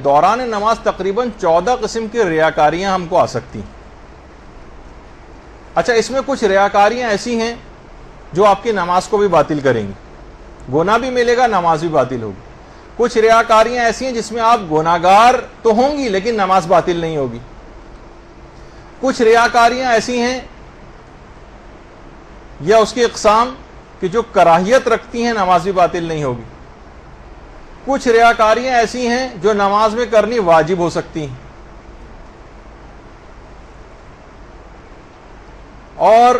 دوران نماز تقریباً 14 قسم کی ریاکاریاں ہم کو آ سکتی ہیں. اچھا، اس میں کچھ ریاکاریاں ایسی ہیں جو آپ کی نماز کو بھی باطل کریں گی، گناہ بھی ملے گا، نماز بھی باطل ہوگی. کچھ ریاکاریاں ایسی ہیں جس میں آپ گناہگار تو ہوں گی لیکن نماز باطل نہیں ہوگی. کچھ ریاکاریاں ایسی ہیں یا اس کی اقسام کہ جو کراہیت رکھتی ہیں، نماز بھی باطل نہیں ہوگی. کچھ ریاکاریاں ایسی ہیں جو نماز میں کرنی واجب ہو سکتی ہیں، اور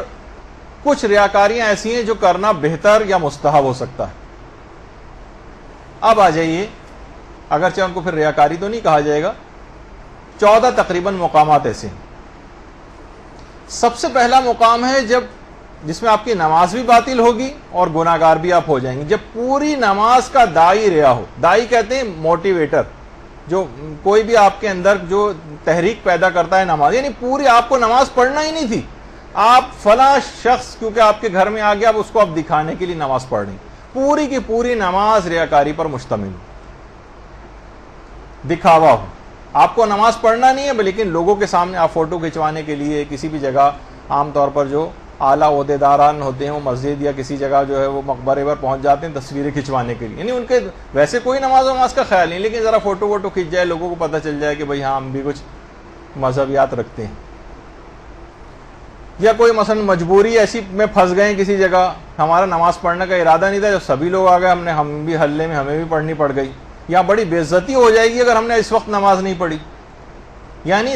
کچھ ریاکاریاں ایسی ہیں جو کرنا بہتر یا مستحب ہو سکتا ہے. اب آ جائیے، اگرچہ ان کو پھر ریاکاری تو نہیں کہا جائے گا، 14 تقریباً مقامات ایسے ہیں. سب سے پہلا مقام ہے جس میں آپ کی نماز بھی باطل ہوگی اور گناہگار بھی آپ ہو جائیں گے، جب پوری نماز کا داعی ریا ہو. داعی کہتے ہیں موٹیویٹر، جو کوئی بھی آپ کے اندر جو تحریک پیدا کرتا ہے نماز، یعنی پوری آپ کو نماز پڑھنا ہی نہیں تھی، آپ فلاں شخص کیونکہ آپ کے گھر میں آ گیا، آپ اس کو اب دکھانے کے لیے نماز پڑھ رہے ہیں. پوری کی پوری نماز ریاکاری پر مشتمل ہو، دکھاوا ہو. آپ کو نماز پڑھنا نہیں ہے لیکن لوگوں کے سامنے آپ فوٹو کھنچوانے کے لیے کسی بھی جگہ، عام طور پر جو اعلیٰ عہدیداران ہوتے ہیں وہ مسجد یا کسی جگہ جو ہے وہ مقبرے پر پہنچ جاتے ہیں تصویریں کھنچوانے کے لیے، یعنی ان کے ویسے کوئی نماز کا خیال نہیں، لیکن ذرا فوٹو ووٹو کھنچ جائے، لوگوں کو پتہ چل جائے کہ بھئی ہاں ہم بھی کچھ مذہبیات رکھتے ہیں. یا کوئی مثلا مجبوری ایسی میں پھنس گئے کسی جگہ، ہمارا نماز پڑھنے کا ارادہ نہیں تھا، جب سبھی لوگ آ گئے ہم بھی حلے میں ہمیں بھی پڑھنی پڑ گئی. یا بڑی بے عزتی ہو جائے گی اگر ہم نے اس وقت نماز نہیں پڑھی. یعنی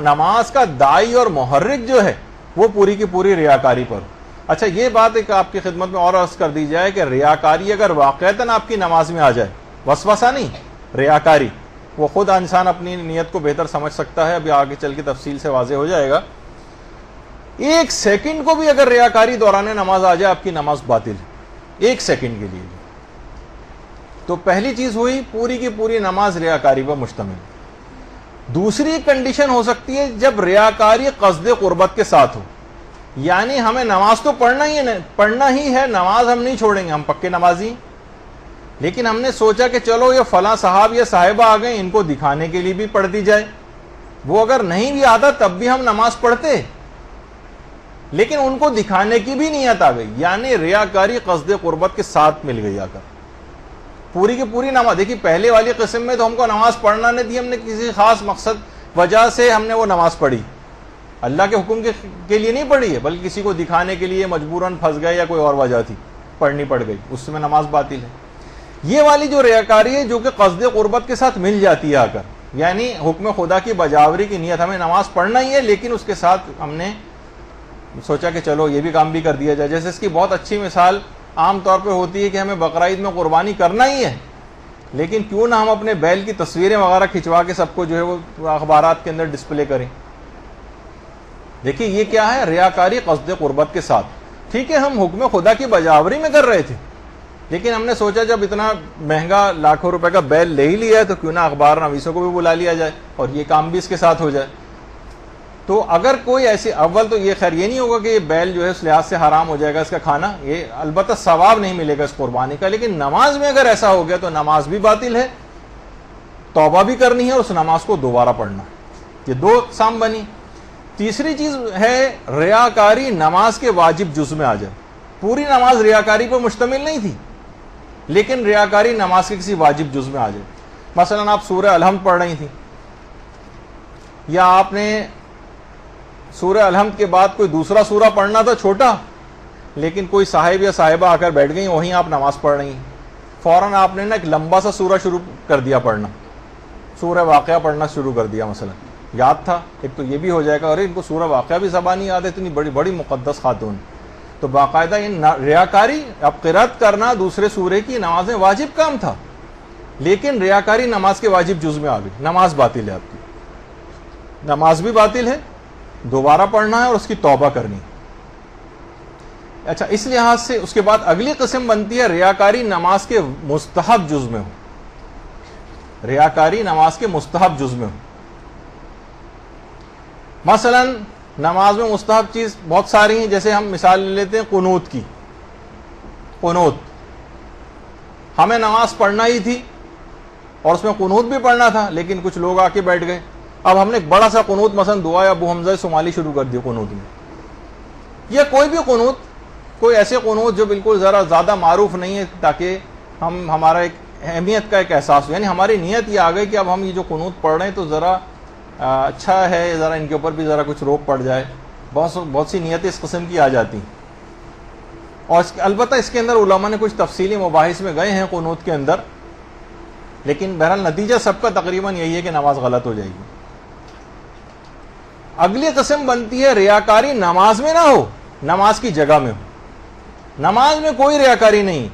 نماز کا داعی اور محرک جو ہے وہ پوری کی پوری ریاکاری پر. اچھا، یہ بات ایک آپ کی خدمت میں اور عرض کر دی جائے کہ ریاکاری اگر واقعتاً آپ کی نماز میں آ جائے، وسوسہ نہیں، ریاکاری، وہ خود انسان اپنی نیت کو بہتر سمجھ سکتا ہے، ابھی آگے چل کے تفصیل سے واضح ہو جائے گا. 1 سیکنڈ کو بھی اگر ریاکاری دوران نماز آ جائے، آپ کی نماز باطل ہے 1 سیکنڈ کے لیے. تو پہلی چیز ہوئی، پوری کی پوری نماز ریاکاری پر مشتمل. دوسری کنڈیشن ہو سکتی ہے جب ریاکاری قصد قربت کے ساتھ ہو، یعنی ہمیں نماز تو پڑھنا ہی ہے، نماز ہم نہیں چھوڑیں گے، ہم پکے نمازی، لیکن ہم نے سوچا کہ چلو یہ فلاں صاحب یا صاحبہ آ گئے، ان کو دکھانے کے لیے بھی پڑھ دی جائے. وہ اگر نہیں بھی آتا تب بھی ہم نماز پڑھتے، لیکن ان کو دکھانے کی بھی نیت آ گئی، یعنی ریاکاری قصد قربت کے ساتھ مل گئی آ کر. پوری کی پوری نماز دیکھیے، پہلے والی قسم میں تو ہم کو نماز پڑھنا نہیں تھی، ہم نے کسی خاص مقصد وجہ سے ہم نے وہ نماز پڑھی، اللہ کے حکم کے لیے نہیں پڑھی ہے، بلکہ کسی کو دکھانے کے لیے مجبوراً پھنس گئے یا کوئی اور وجہ تھی پڑھنی پڑ گئی، اس میں نماز باطل ہے. یہ والی جو ریاکاری ہے جو کہ قصد قربت کے ساتھ مل جاتی ہے آ کر، یعنی حکم خدا کی بجاوری کی نیت، ہمیں نماز پڑھنا ہی ہے لیکن اس کے ساتھ ہم نے سوچا کہ چلو یہ بھی کام بھی کر دیا جائے. جیسے اس کی بہت اچھی مثال عام طور پہ ہوتی ہے کہ ہمیں بقرعید میں قربانی کرنا ہی ہے، لیکن کیوں نہ ہم اپنے بیل کی تصویریں وغیرہ کھنچوا کے سب کو جو ہے وہ اخبارات کے اندر ڈسپلے کریں. دیکھیے یہ کیا ہے، ریاکاری قصد قربت کے ساتھ. ٹھیک ہے، ہم حکم خدا کی بجاوری میں کر رہے تھے، لیکن ہم نے سوچا جب اتنا مہنگا لاکھوں روپے کا بیل لے ہی لیا ہے تو کیوں نہ اخبار نویسوں کو بھی بلا لیا جائے اور یہ کام بھی اس کے ساتھ ہو جائے. تو اگر کوئی ایسی، اول تو یہ خیر یہ نہیں ہوگا کہ یہ بیل جو ہے اس لحاظ سے حرام ہو جائے گا اس کا کھانا، یہ البتہ ثواب نہیں ملے گا اس قربانی کا، لیکن نماز میں اگر ایسا ہو گیا تو نماز بھی باطل ہے، توبہ بھی کرنی ہے اور اس نماز کو دوبارہ پڑھنا. یہ 2 اقسام بنی. تیسری چیز ہے ریاکاری نماز کے واجب جز میں آ جائے. پوری نماز ریاکاری پر مشتمل نہیں تھی لیکن ریاکاری نماز کے کسی واجب جز میں آ جائے. مثلا آپ سورہ الحمد پڑھ رہی تھیں، یا آپ نے سورہ الحمد کے بعد کوئی دوسرا سورہ پڑھنا تھا چھوٹا، لیکن کوئی صاحب یا صاحبہ آ کر بیٹھ گئی، وہیں آپ نماز پڑھ رہی ہیں، فوراً آپ نے نا ایک لمبا سا سورہ شروع کر دیا پڑھنا، سورہ واقعہ پڑھنا شروع کر دیا. مثلا یاد تھا، ایک تو یہ بھی ہو جائے گا، اور ان کو سورہ واقعہ بھی زبانی یاد ہے، اتنی بڑی بڑی مقدس خاتون. تو باقاعدہ یہ ریاکاری، اب قرات کرنا دوسرے سورے کی نماز میں واجب کام تھا، لیکن ریاکاری نماز کے واجب جز میں آ گئی، نماز باطل ہے. آپ کی نماز بھی باطل ہے، دوبارہ پڑھنا ہے اور اس کی توبہ کرنی. اچھا، اس لحاظ سے اس کے بعد اگلی قسم بنتی ہے ریاکاری نماز کے مستحب جز میں ہو. ریاکاری نماز کے مستحب جز میں ہو. مثلا نماز میں مستحب چیز بہت ساری ہیں، جیسے ہم مثال لے لیتے ہیں قنوت کی. قنوت ہمیں نماز پڑھنا ہی تھی اور اس میں قنوت بھی پڑھنا تھا، لیکن کچھ لوگ آ کے بیٹھ گئے. اب ہم نے ایک بڑا سا قنوت مثلا دعائے ابو حمزہ صومالی شروع کر دی قنوت میں، یا کوئی بھی قنوت، کوئی ایسے قنوت جو بالکل ذرا زیادہ معروف نہیں ہے، تاکہ ہمارا ایک اہمیت کا ایک احساس ہو. یعنی ہماری نیت یہ آ گئی کہ اب ہم یہ جو قنوت پڑھ رہے ہیں تو ذرا اچھا ہے، ذرا ان کے اوپر بھی ذرا کچھ روک پڑ جائے. بہت سی نیتیں اس قسم کی آ جاتی ہیں. اور البتہ اس کے اندر علماء نے کچھ تفصیلی مباحث میں گئے ہیں قنوت کے اندر، لیکن بہرحال نتیجہ سب کا تقریباً یہی ہے کہ نماز غلط ہو جائے گی. اگلی قسم بنتی ہے ریاکاری نماز میں نہ ہو، نماز کی جگہ میں ہو. نماز میں کوئی ریاکاری نہیں،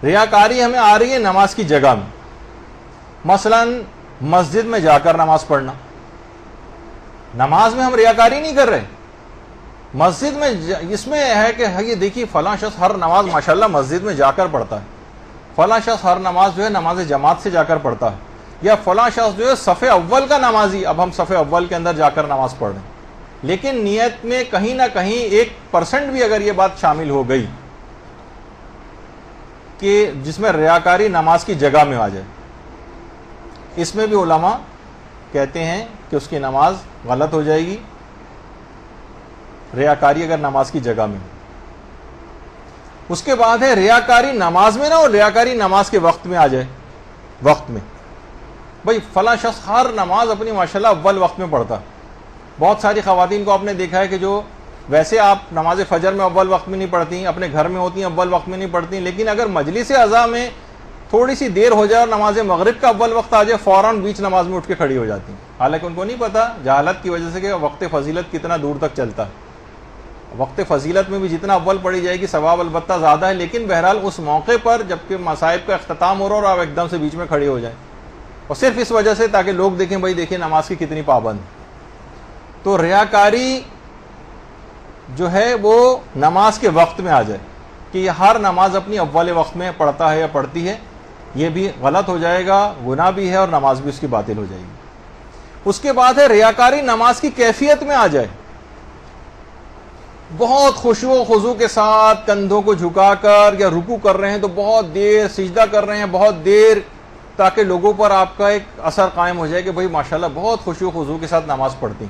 ریاکاری ہمیں آ رہی ہے نماز کی جگہ میں. مثلا مسجد میں جا کر نماز پڑھنا، نماز میں ہم ریاکاری نہیں کر رہے. مسجد میں اس میں ہے کہ یہ دیکھیے فلاں شخص ہر نماز ماشاءاللہ مسجد میں جا کر پڑھتا ہے، فلاں شخص ہر نماز جو ہے نماز جماعت سے جا کر پڑھتا ہے، یا فلاں شخص جو ہے صف اول کا نمازی، اب ہم صف اول کے اندر جا کر نماز پڑھ رہے ہیں. لیکن نیت میں کہیں نہ کہیں 1% بھی اگر یہ بات شامل ہو گئی کہ جس میں ریاکاری نماز کی جگہ میں آ جائے، اس میں بھی علماء کہتے ہیں کہ اس کی نماز غلط ہو جائے گی، ریاکاری اگر نماز کی جگہ میں ہو. اس کے بعد ہے ریاکاری نماز میں نہ ہو، ریاکاری نماز کے وقت میں آ جائے. وقت میں بھئی فلاں شخص ہر نماز اپنی ماشاءاللہ اول وقت میں پڑھتا. بہت ساری خواتین کو آپ نے دیکھا ہے کہ جو ویسے آپ نماز فجر میں اول وقت میں نہیں پڑھتی، اپنے گھر میں ہوتی ہیں اول وقت میں نہیں پڑھتی، لیکن اگر مجلس عزا میں تھوڑی سی دیر ہو جائے اور نماز مغرب کا اول وقت آ جائے، فوراً بیچ نماز میں اٹھ کے کھڑی ہو جاتی ہیں. حالانکہ ان کو نہیں پتا جہالت کی وجہ سے کہ وقت فضیلت کتنا دور تک چلتا ہے. وقت فضیلت میں بھی جتنا اول پڑھی جائے گی ثواب البتہ زیادہ ہے، لیکن بہرحال اس موقع پر جبکہ مصائب کا اختتام ہو رہا اور آپ ایک دم سے بیچ میں کھڑے ہو جائیں، اور صرف اس وجہ سے تاکہ لوگ دیکھیں بھائی دیکھیں نماز کی کتنی پابند. تو ریاکاری جو ہے وہ نماز کے وقت میں آ جائے کہ یہ ہر نماز اپنی اول وقت میں پڑھتا ہے یا پڑھتی ہے، یہ بھی غلط ہو جائے گا، گناہ بھی ہے اور نماز بھی اس کی باطل ہو جائے گی. اس کے بعد ہے ریاکاری نماز کی کیفیت میں آ جائے، بہت خشوع و خضوع کے ساتھ کندھوں کو جھکا کر یا رکوع کر رہے ہیں تو بہت دیر، سجدہ کر رہے ہیں بہت دیر، تاکہ لوگوں پر آپ کا ایک اثر قائم ہو جائے کہ بھائی ماشاءاللہ بہت خشوع و خضوع کے ساتھ نماز پڑھتی.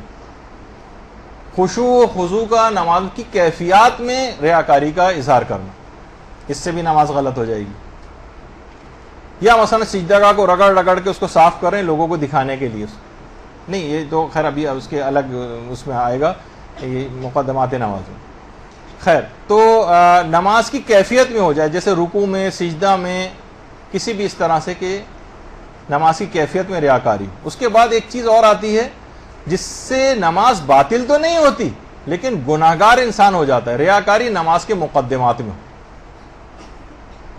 خشوع و خضوع کا نماز کی کیفیات میں ریاکاری کا اظہار کرنا، اس سے بھی نماز غلط ہو جائے گی. یا مثلا سجدہ گاہ کو رگڑ رگڑ کے اس کو صاف کر رہے ہیں لوگوں کو دکھانے کے لیے، نہیں یہ تو خیر ابھی اس کے الگ اس میں آئے گا، یہ مقدمات نماز میں. خیر تو نماز کی کیفیت میں ہو جائے، جیسے رکوع میں، سجدہ میں، کسی بھی اس طرح سے کہ نماز کی کیفیت میں ریاکاری. اس کے بعد ایک چیز اور آتی ہے جس سے نماز باطل تو نہیں ہوتی لیکن گناہگار انسان ہو جاتا ہے. ریاکاری نماز کے مقدمات میں.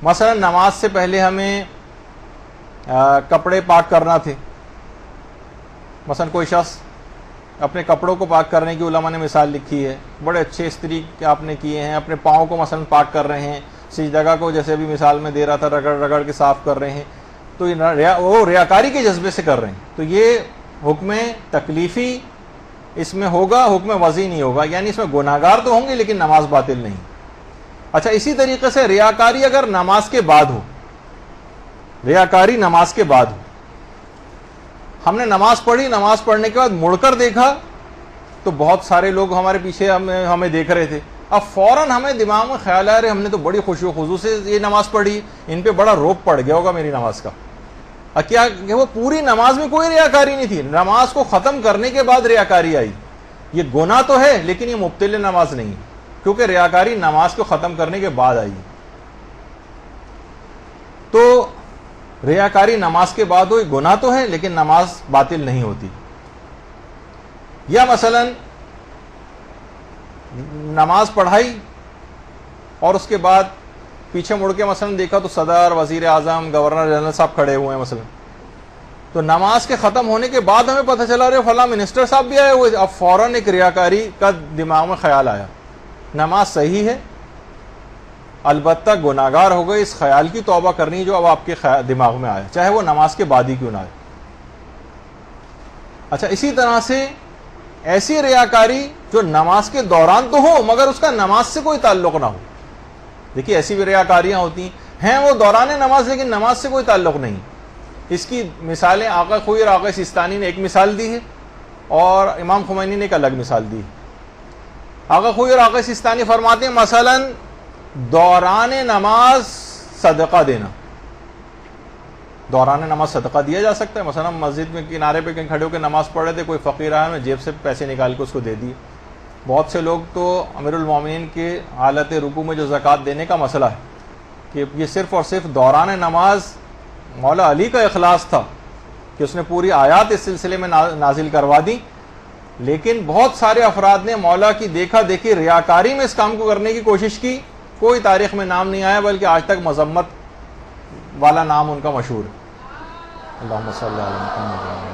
مثلا نماز سے پہلے ہمیں کپڑے پاک کرنا تھے، مثلا کوئی شخص اپنے کپڑوں کو پاک کرنے کی علماء نے مثال لکھی ہے، بڑے اچھے استری آپ نے کیے ہیں، اپنے پاؤں کو مثلا پاک کر رہے ہیں، سجدہ کو جیسے ابھی مثال میں دے رہا تھا رگڑ رگڑ کے صاف کر رہے ہیں، تو وہ ریاکاری کے جذبے سے کر رہے ہیں. تو یہ حکم تکلیفی اس میں ہوگا، حکم وضعی نہیں ہوگا، یعنی اس میں گناہگار تو ہوں گے لیکن نماز باطل نہیں. اچھا اسی طریقے سے ریاکاری اگر نماز کے بعد ہو، ریاکاری نماز کے بعد ہو، ہم نے نماز پڑھی، نماز پڑھنے کے بعد مڑ کر دیکھا تو بہت سارے لوگ ہمارے پیچھے ہمیں دیکھ رہے تھے، اب فوراً ہمیں دماغ میں خیال آ رہے ہم نے تو بڑی خشوع و خضوع سے یہ نماز پڑھی، ان پہ بڑا روب پڑ گیا ہوگا میری نماز کا. کیا کہ وہ پوری نماز میں کوئی ریاکاری نہیں تھی، نماز کو ختم کرنے کے بعد ریاکاری آئی. یہ گناہ تو ہے لیکن یہ مبطل نماز نہیں ہے، کیونکہ ریاکاری نماز کو ختم کرنے کے بعد آئی. تو ریاکاری نماز کے بعد ہوئی، گناہ تو ہے لیکن نماز باطل نہیں ہوتی. یا مثلا نماز پڑھائی اور اس کے بعد پیچھے مڑ کے مثلا دیکھا تو صدر، وزیر اعظم، گورنر جنرل صاحب کھڑے ہوئے ہیں مثلا، تو نماز کے ختم ہونے کے بعد ہمیں پتہ چلا رہے فلاں منسٹر صاحب بھی آئے ہوئے، اب فوراً ایک ریاکاری کا دماغ میں خیال آیا. نماز صحیح ہے، البتہ گناہگار ہو گئے، اس خیال کی توبہ کرنی جو اب آپ کے دماغ میں آیا، چاہے وہ نماز کے بعد ہی کیوں نہ آئے. اچھا اسی طرح سے ایسی ریاکاری جو نماز کے دوران تو ہو مگر اس کا نماز سے کوئی تعلق نہ ہو. دیکھیے ایسی بھی ریاکاریاں ہوتی ہیں وہ دوران نماز لیکن نماز سے کوئی تعلق نہیں. اس کی مثالیں آقا خوئی اور آقا سیستانی نے ایک مثال دی ہے اور امام خمینی نے ایک الگ مثال دی ہے. آقا خوئی اور آقا سیستانی فرماتے ہیں مثلا دوران نماز صدقہ دینا. دوران نماز صدقہ دیا جا سکتا ہے. مثلا مسجد میں کنارے پہ کہیں کھڑے ہو کے نماز پڑھ رہے تھے, کوئی فقیر آیا, میں جیب سے پیسے نکال کے اس کو دے دیے. بہت سے لوگ تو امیر المومنین کے حالت رکوع میں جو زکوٰۃ دینے کا مسئلہ ہے کہ یہ صرف اور صرف دوران نماز مولا علی کا اخلاص تھا کہ اس نے پوری آیات اس سلسلے میں نازل کروا دی, لیکن بہت سارے افراد نے مولا کی دیکھا دیکھی ریاکاری میں اس کام کو کرنے کی کوشش کی. کوئی تاریخ میں نام نہیں آیا, بلکہ آج تک مذمت والا نام ان کا مشہور ہے. اللہم صلی علی محمد.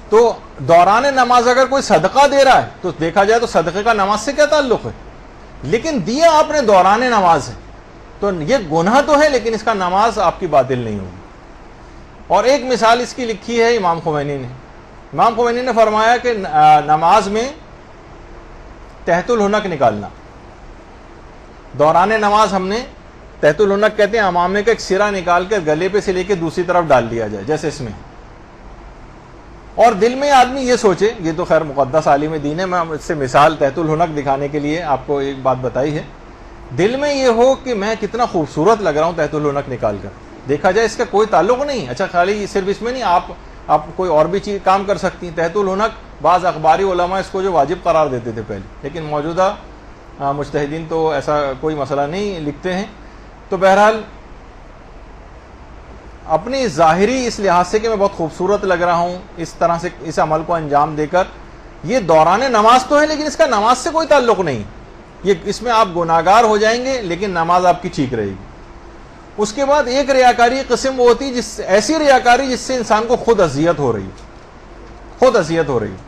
تو دوران نماز اگر کوئی صدقہ دے رہا ہے تو دیکھا جائے تو صدقے کا نماز سے کیا تعلق ہے, لیکن دیا آپ نے دوران نماز ہے تو یہ گناہ تو ہے, لیکن اس کا نماز آپ کی باطل نہیں ہوگی. اور ایک مثال اس کی لکھی ہے امام خمینی نے. امام خمینی نے فرمایا کہ نماز میں تحت الحنک نکالنا, دوران نماز ہم نے تحت الحنک کہتے ہیں امامے کا ایک سرا نکال کر گلے پہ سے لے کے دوسری طرف ڈال دیا جائے جیسے اس میں, اور دل میں آدمی یہ سوچے, یہ تو خیر مقدس عالم دین ہے, میں اس سے مثال تحت الحنک دکھانے کے لیے آپ کو ایک بات بتائی ہے. دل میں یہ ہو کہ میں کتنا خوبصورت لگ رہا ہوں تحت الحنک نکال کر, دیکھا جائے اس کا کوئی تعلق نہیں. اچھا خالی صرف اس میں نہیں, آپ کوئی اور بھی چیز کام کر سکتی ہیں. تحت الحنک بعض اخباری علماء اس کو جو واجب قرار دیتے تھے پہلے, لیکن موجودہ مجتہدین تو ایسا کوئی مسئلہ نہیں لکھتے ہیں. تو بہرحال اپنی ظاہری اس لحاظ سے کہ میں بہت خوبصورت لگ رہا ہوں اس طرح سے اس عمل کو انجام دے کر, یہ دوران نماز تو ہے لیکن اس کا نماز سے کوئی تعلق نہیں. یہ اس میں آپ گناہگار ہو جائیں گے لیکن نماز آپ کی ٹھیک رہے گی. اس کے بعد ایک ریاکاری قسم وہ ہوتی ہے ایسی ریاکاری جس سے انسان کو خود اذیت ہو رہی ہے, خود اذیت ہو رہی ہے.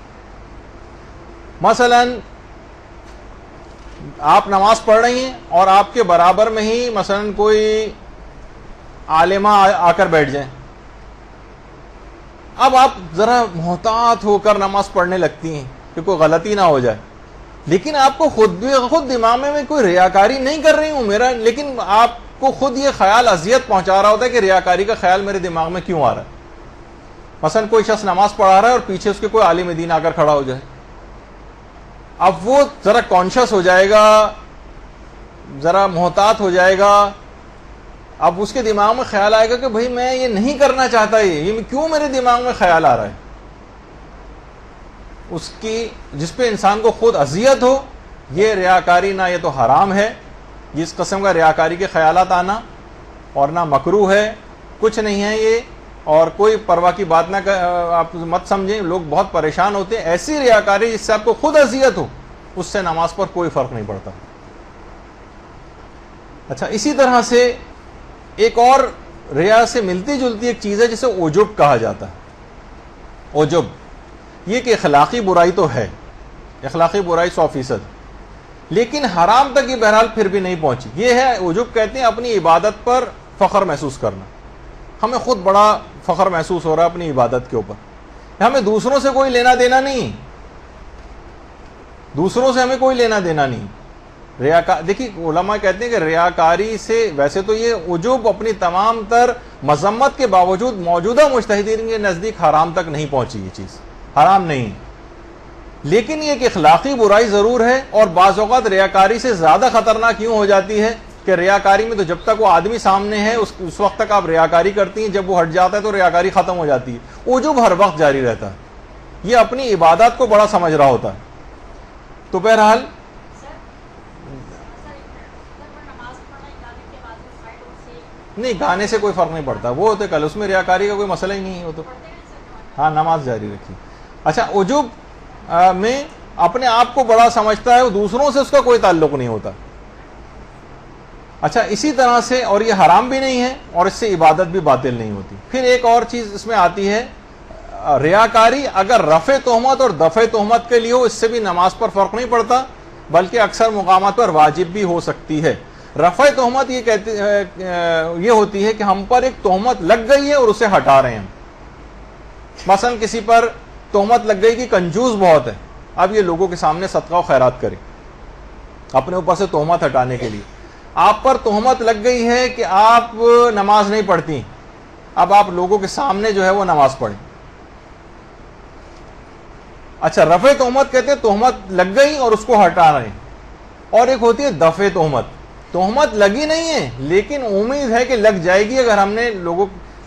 مثلا آپ نماز پڑھ رہی ہیں اور آپ کے برابر میں ہی مثلا کوئی عالمہ آ کر بیٹھ جائیں. اب آپ ذرا محتاط ہو کر نماز پڑھنے لگتی ہیں کہ کوئی غلطی نہ ہو جائے, لیکن آپ کو خود دماغ میں کوئی ریاکاری نہیں کر رہی ہوں میرا, لیکن آپ کو خود یہ خیال اذیت پہنچا رہا ہوتا ہے کہ ریاکاری کا خیال میرے دماغ میں کیوں آ رہا ہے. مثلا کوئی شخص نماز پڑھا رہا ہے اور پیچھے اس کے کوئی عالم دین آ کر کھڑا ہو جائے, اب وہ ذرا کانشیس ہو جائے گا, ذرا محتاط ہو جائے گا. اب اس کے دماغ میں خیال آئے گا کہ بھائی میں یہ نہیں کرنا چاہتا, یہ کیوں میرے دماغ میں خیال آ رہا ہے. اس کی جس پہ انسان کو خود اذیت ہو, یہ ریاکاری نہ یہ تو حرام ہے, جس قسم کا ریاکاری کے خیالات آنا, اور نہ مکروہ ہے, کچھ نہیں ہے یہ, اور کوئی پرواہ کی بات نہ آپ مت سمجھیں. لوگ بہت پریشان ہوتے ہیں. ایسی ریاکاری جس سے آپ کو خود اذیت ہو, اس سے نماز پر کوئی فرق نہیں پڑتا. اچھا, اسی طرح سے ایک اور ریا سے ملتی جلتی ایک چیز ہے جسے عجب کہا جاتا ہے. عجب یہ کہ اخلاقی برائی تو ہے, اخلاقی برائی 100%, لیکن حرام تک یہ بہرحال پھر بھی نہیں پہنچی. یہ ہے عجب, کہتے ہیں اپنی عبادت پر فخر محسوس کرنا. ہمیں خود بڑا فخر محسوس ہو رہا ہے اپنی عبادت کے اوپر, ہمیں دوسروں سے کوئی لینا دینا نہیں, دوسروں سے ہمیں کوئی لینا دینا نہیں. دیکھیے علماء کہتے ہیں کہ ریاکاری سے ویسے تو یہ عجب اپنی تمام تر مذمت کے باوجود موجودہ مجتہدین کے نزدیک حرام تک نہیں پہنچی, یہ چیز حرام نہیں, لیکن یہ ایک اخلاقی برائی ضرور ہے. اور بعض اوقات ریاکاری سے زیادہ خطرناک کیوں ہو جاتی ہے کہ ریاکاری میں تو جب تک وہ آدمی سامنے ہے اس وقت تک آپ ریاکاری کرتی ہیں, جب وہ ہٹ جاتا ہے تو ریاکاری ختم ہو جاتی ہے. عجب ہر وقت جاری رہتا ہے, یہ اپنی عبادات کو بڑا سمجھ رہا ہوتا ہے. تو بہرحال نہیں, گانے سے کوئی فرق نہیں پڑتا, وہ تو کل اس میں ریاکاری کا کوئی مسئلہ ہی نہیں ہے, وہ تو ہاں نماز جاری رکھی. اچھا, عجب میں اپنے آپ کو بڑا سمجھتا ہے, وہ دوسروں سے اس کا کوئی تعلق نہیں ہوتا. اچھا, اسی طرح سے, اور یہ حرام بھی نہیں ہے اور اس سے عبادت بھی باطل نہیں ہوتی. پھر ایک اور چیز اس میں آتی ہے, ریاکاری اگر رفع تہمت اور دفع تہمت کے لیے ہو, اس سے بھی نماز پر فرق نہیں پڑتا, بلکہ اکثر مقامات پر واجب بھی ہو سکتی ہے. رفع تہمت یہ ہوتی ہے کہ ہم پر ایک تہمت لگ گئی ہے اور اسے ہٹا رہے ہیں. مثلا کسی پر تہمت لگ گئی کہ کنجوس بہت ہے, اب یہ لوگوں کے سامنے صدقہ و خیرات کرے اپنے اوپر سے تہمت ہٹانے کے لیے. آپ پر تہمت لگ گئی ہے کہ آپ نماز نہیں پڑھتی، اب آپ لوگوں کے سامنے جو ہے وہ نماز پڑھیں. اچھا، رفع تہمت کہتے ہیں تہمت لگ گئی اور اس کو ہٹا رہے ہیں. اور ایک ہوتی ہے دفع تہمت. تہمت لگی نہیں ہے لیکن امید ہے کہ لگ جائے گی اگر ہم نے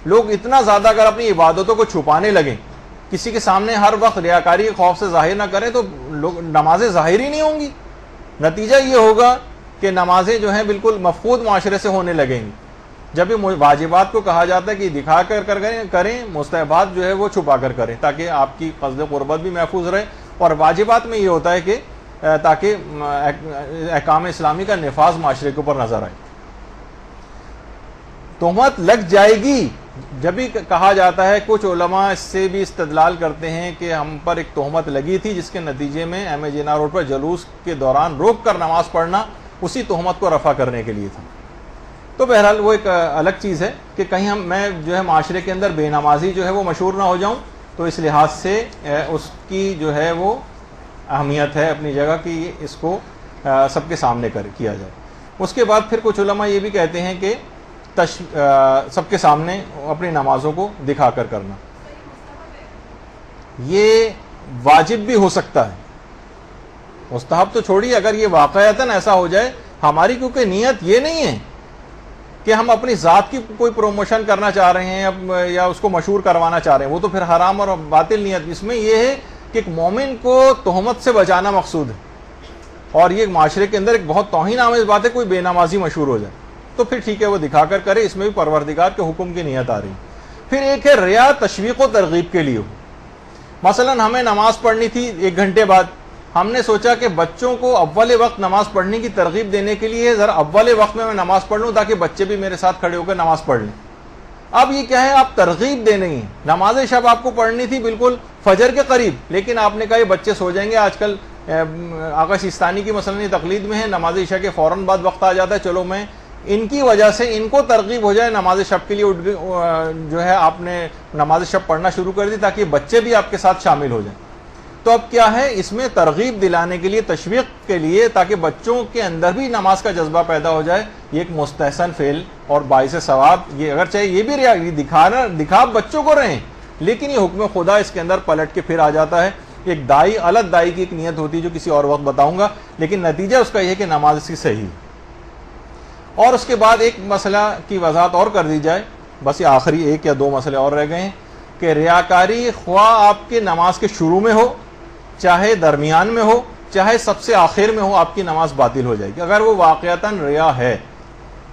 لوگ اتنا زیادہ اگر اپنی عبادتوں کو چھپانے لگیں، کسی کے سامنے ہر وقت ریاکاری کے خوف سے ظاہر نہ کریں، تو نمازیں ظاہر ہی نہیں ہوں گی. نتیجہ یہ ہوگا کہ نمازیں جو ہیں بالکل مفقود معاشرے سے ہونے لگیں گی. جب یہ واجبات کو کہا جاتا ہے کہ دکھا کر کریں، مستحبات جو ہے وہ چھپا کر کریں تاکہ آپ کی قصد قربت بھی محفوظ رہے. اور واجبات میں یہ ہوتا ہے کہ تاکہ احکام اسلامی کا نفاذ معاشرے کے اوپر نظر آئے. تہمت لگ جائے گی جب بھی کہا جاتا ہے. کچھ علماء اس سے بھی استدلال کرتے ہیں کہ ہم پر ایک تہمت لگی تھی جس کے نتیجے میں ایم اے جناح روڈ پر جلوس کے دوران روک کر نماز پڑھنا اسی تہمت کو رفع کرنے کے لیے تھا. تو بہرحال وہ ایک الگ چیز ہے کہ کہیں میں جو ہے معاشرے کے اندر بے نمازی جو ہے وہ مشہور نہ ہو جاؤں. تو اس لحاظ سے اس کی جو ہے وہ اہمیت ہے اپنی جگہ کہ اس کو سب کے سامنے کیا جائے. اس کے بعد پھر کچھ علماء یہ بھی کہتے ہیں کہ سب کے سامنے اپنی نمازوں کو دکھا کر کرنا یہ واجب بھی ہو سکتا ہے. مستحب تو چھوڑیے، اگر یہ واقعتاً ایسا ہو جائے، ہماری کیونکہ نیت یہ نہیں ہے کہ ہم اپنی ذات کی کوئی پروموشن کرنا چاہ رہے ہیں یا اس کو مشہور کروانا چاہ رہے ہیں، وہ تو پھر حرام اور باطل نیت. اس میں یہ ہے کہ ایک مومن کو تہمت سے بچانا مقصود ہے، اور یہ معاشرے کے اندر ایک بہت توہین آمیز بات ہے کوئی بے نمازی مشہور ہو جائے، تو پھر ٹھیک ہے وہ دکھا کر کرے، اس میں بھی پروردگار کے حکم کی نیت آ رہی. پھر ایک ہے ریا تشویق و ترغیب کے لیے ہو. مثلا ہمیں نماز پڑھنی تھی 1 گھنٹے بعد، ہم نے سوچا کہ بچوں کو اول وقت نماز پڑھنے کی ترغیب دینے کے لیے ذرا اول وقت میں نماز پڑھ لوں تاکہ بچے بھی میرے ساتھ کھڑے ہو کر نماز پڑھ لیں. اب یہ کیا ہے، آپ ترغیب دے نہیں ہیں. نماز شب آپ کو پڑھنی تھی بالکل فجر کے قریب، لیکن آپ نے کہا یہ بچے سو جائیں گے. آج کل آقا سیستانی کی مثلا تقلید میں ہے نماز عشاء کے فوراً بعد وقت آ جاتا ہے، چلو میں ان کی وجہ سے ان کو ترغیب ہو جائے نماز شب کے لیے جو ہے آپ نے نماز شب پڑھنا شروع کر دی تاکہ بچے بھی آپ کے ساتھ شامل ہو جائیں. تو اب کیا ہے، اس میں ترغیب دلانے کے لیے، تشویق کے لیے، تاکہ بچوں کے اندر بھی نماز کا جذبہ پیدا ہو جائے. یہ ایک مستحسن فعل اور باعث ثواب. یہ اگر چاہے یہ بھی دکھا بچوں کو رہے، لیکن یہ حکم خدا اس کے اندر پلٹ کے پھر آ جاتا ہے. ایک دائی الگ دائی کی ایک نیت ہوتی ہے جو کسی اور وقت بتاؤں گا، لیکن نتیجہ اس کا یہ ہے کہ نماز اس کی صحیح. اور اس کے بعد ایک مسئلہ کی وضاحت اور کر دی جائے، بس یہ آخری 1 یا 2 مسئلے اور رہ گئے ہیں کہ ریاکاری خواہ آپ کے نماز کے شروع میں ہو، چاہے درمیان میں ہو، چاہے سب سے آخر میں ہو، آپ کی نماز باطل ہو جائے گی. اگر وہ واقعتاً ریا ہے،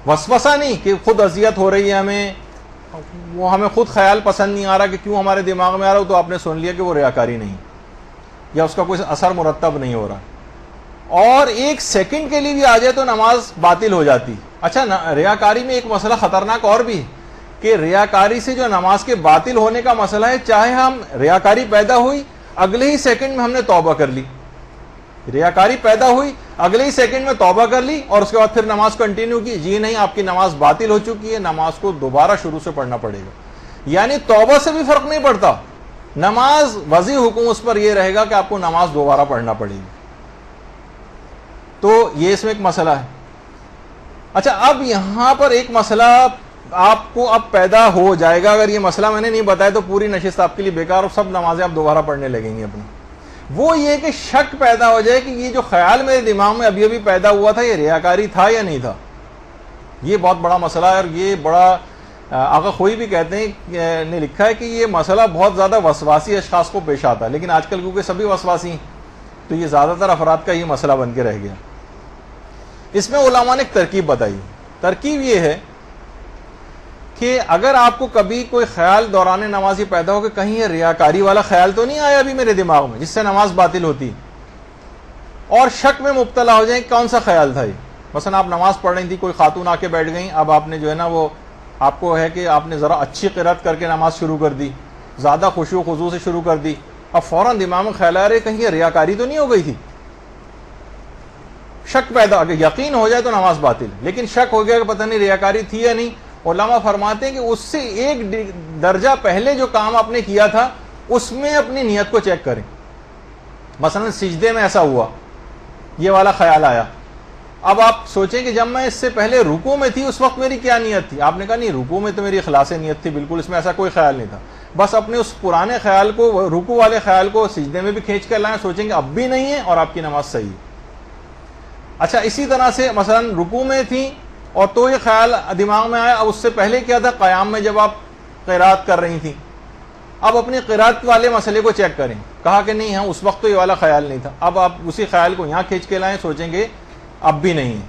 وسوسہ نہیں کہ خود اذیت ہو رہی ہے ہمیں خود خیال پسند نہیں آ رہا کہ کیوں ہمارے دماغ میں آ رہا ہو، تو آپ نے سن لیا کہ وہ ریاکاری نہیں یا اس کا کوئی اثر مرتب نہیں ہو رہا، اور 1 سیکنڈ کے لیے بھی آ جائے تو نماز باطل ہو جاتی. اچھا، ریاکاری میں ایک مسئلہ خطرناک اور بھی ہے کہ ریاکاری سے جو نماز کے باطل ہونے کا مسئلہ ہے، چاہے ہم ریاکاری پیدا ہوئی اگلے ہی سیکنڈ میں ہم نے توبہ کر لی، ریاکاری پیدا ہوئی اگلے ہی سیکنڈ میں توبہ کر لی اور اس کے بعد پھر نماز کنٹینیو کی، جی نہیں، آپ کی نماز باطل ہو چکی ہے، نماز کو دوبارہ شروع سے پڑھنا پڑے گا. یعنی توبہ سے بھی فرق نہیں پڑتا، نماز وضع حکم اس پر یہ رہے گا کہ آپ کو نماز دوبارہ پڑھنا پڑے گی. تو یہ اس میں ایک مسئلہ ہے. اچھا، اب یہاں پر ایک مسئلہ آپ کو اب پیدا ہو جائے گا. اگر یہ مسئلہ میں نے نہیں بتایا تو پوری نشست آپ کے لیے بیکار اور سب نمازیں آپ دوبارہ پڑھنے لگیں گے اپنا. وہ یہ کہ شک پیدا ہو جائے کہ یہ جو خیال میرے دماغ میں ابھی ابھی پیدا ہوا تھا یہ ریاکاری تھا یا نہیں تھا. یہ بہت بڑا مسئلہ ہے، اور یہ بڑا آقا خوئی بھی کہتے ہیں نے لکھا ہے کہ یہ مسئلہ بہت زیادہ وسواسی اشخاص کو پیش آتا ہے، لیکن آج کل کیونکہ سبھی وسواسی ہیں تو یہ زیادہ تر افراد کا یہ مسئلہ بن کے رہ گیا. اس میں علماء نے ایک ترکیب بتائی. ترکیب یہ ہے کہ اگر آپ کو کبھی کوئی خیال دوران نماز یہ پیدا ہو کہ کہیں یہ ریاکاری والا خیال تو نہیں آیا ابھی میرے دماغ میں جس سے نماز باطل ہوتی، اور شک میں مبتلا ہو جائیں کون سا خیال تھا یہ. مثلا آپ نماز پڑھ رہی تھی، کوئی خاتون آ کے بیٹھ گئیں، اب آپ نے جو ہے نا وہ آپ کو ہے کہ آپ نے ذرا اچھی قرات کر کے نماز شروع کر دی، زیادہ خشوع خضوع سے شروع کر دی، اب فوراً دماغ میں خیال آ رہے کہیں یہ ریاکاری تو نہیں ہو گئی تھی. شک پیدا، اگر یقین ہو جائے تو نماز باطل، لیکن شک ہو گیا کہ پتہ نہیں ریاکاری تھی یا نہیں. علماء فرماتے ہیں کہ اس سے 1 درجہ پہلے جو کام آپ نے کیا تھا اس میں اپنی نیت کو چیک کریں. مثلا سجدے میں ایسا ہوا، یہ والا خیال آیا، اب آپ سوچیں کہ جب میں اس سے پہلے رکوع میں تھی اس وقت میری کیا نیت تھی؟ آپ نے کہا نہیں، رکوع میں تو میری اخلاص نیت تھی، بالکل اس میں ایسا کوئی خیال نہیں تھا. بس اپنے اس پرانے خیال کو، رکوع والے خیال کو سجدے میں بھی کھینچ کر لائیں، سوچیں گے اب بھی نہیں ہے اور آپ کی نماز صحیح ہے. اچھا اسی طرح سے مثلا رکوع میں تھی اور تو یہ خیال دماغ میں آیا، اب اس سے پہلے کیا تھا؟ قیام میں جب آپ قرات کر رہی تھی، اب اپنی قرات والے مسئلے کو چیک کریں. کہا کہ نہیں ہاں اس وقت تو یہ والا خیال نہیں تھا، اب آپ اسی خیال کو یہاں کھینچ کے لائیں، سوچیں گے اب بھی نہیں ہے.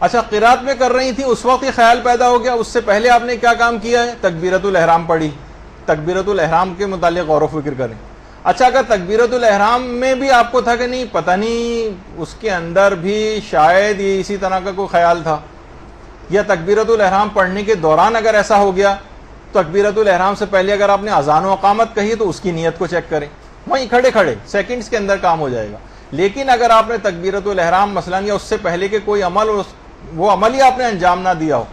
اچھا قرات میں کر رہی تھی، اس وقت یہ خیال پیدا ہو گیا، اس سے پہلے آپ نے کیا کام کیا ہے؟ تکبیرۃ الاحرام پڑھی. تکبیرۃ الاحرام کے متعلق غور و فکر کریں. اچھا اگر تکبیرۃ الاحرام میں بھی آپ کو تھا کہ نہیں پتہ نہیں اس کے اندر بھی شاید یہ اسی طرح کا کوئی خیال تھا، یا تکبیرۃ الاحرام پڑھنے کے دوران اگر ایسا ہو گیا، تکبیرۃ الاحرام سے پہلے اگر آپ نے اذان و اقامت کہی تو اس کی نیت کو چیک کریں، وہیں کھڑے کھڑے سیکنڈز کے اندر کام ہو جائے گا. لیکن اگر آپ نے تکبیرۃ الاحرام مثلا یا اس سے پہلے کے کوئی عمل، وہ عمل ہی آپ نے انجام نہ دیا ہو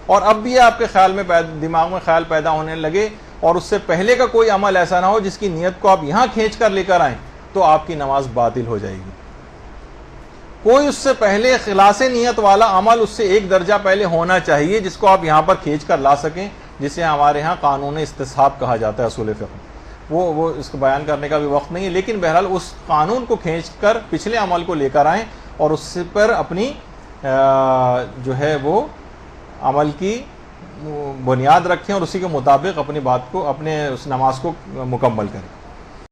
اور اب بھی آپ کے خیال میں دماغ میں خیال پیدا ہونے لگے اور اس سے پہلے کا کوئی عمل ایسا نہ ہو جس کی نیت کو آپ یہاں کھینچ کر لے کر آئیں، تو آپ کی نماز باطل ہو جائے گی. کوئی اس سے پہلے خلاص نیت والا عمل اس سے ایک درجہ پہلے ہونا چاہیے جس کو آپ یہاں پر کھینچ کر لا سکیں، جسے ہمارے ہاں قانون استصحاب کہا جاتا ہے اصول فقہ. وہ اس کو بیان کرنے کا بھی وقت نہیں ہے، لیکن بہرحال اس قانون کو کھینچ کر پچھلے عمل کو لے کر آئیں اور اس پر اپنی جو ہے وہ عمل کی بنیاد رکھیں اور اسی کے مطابق اپنی بات کو، اپنے اس نماز کو مکمل کریں.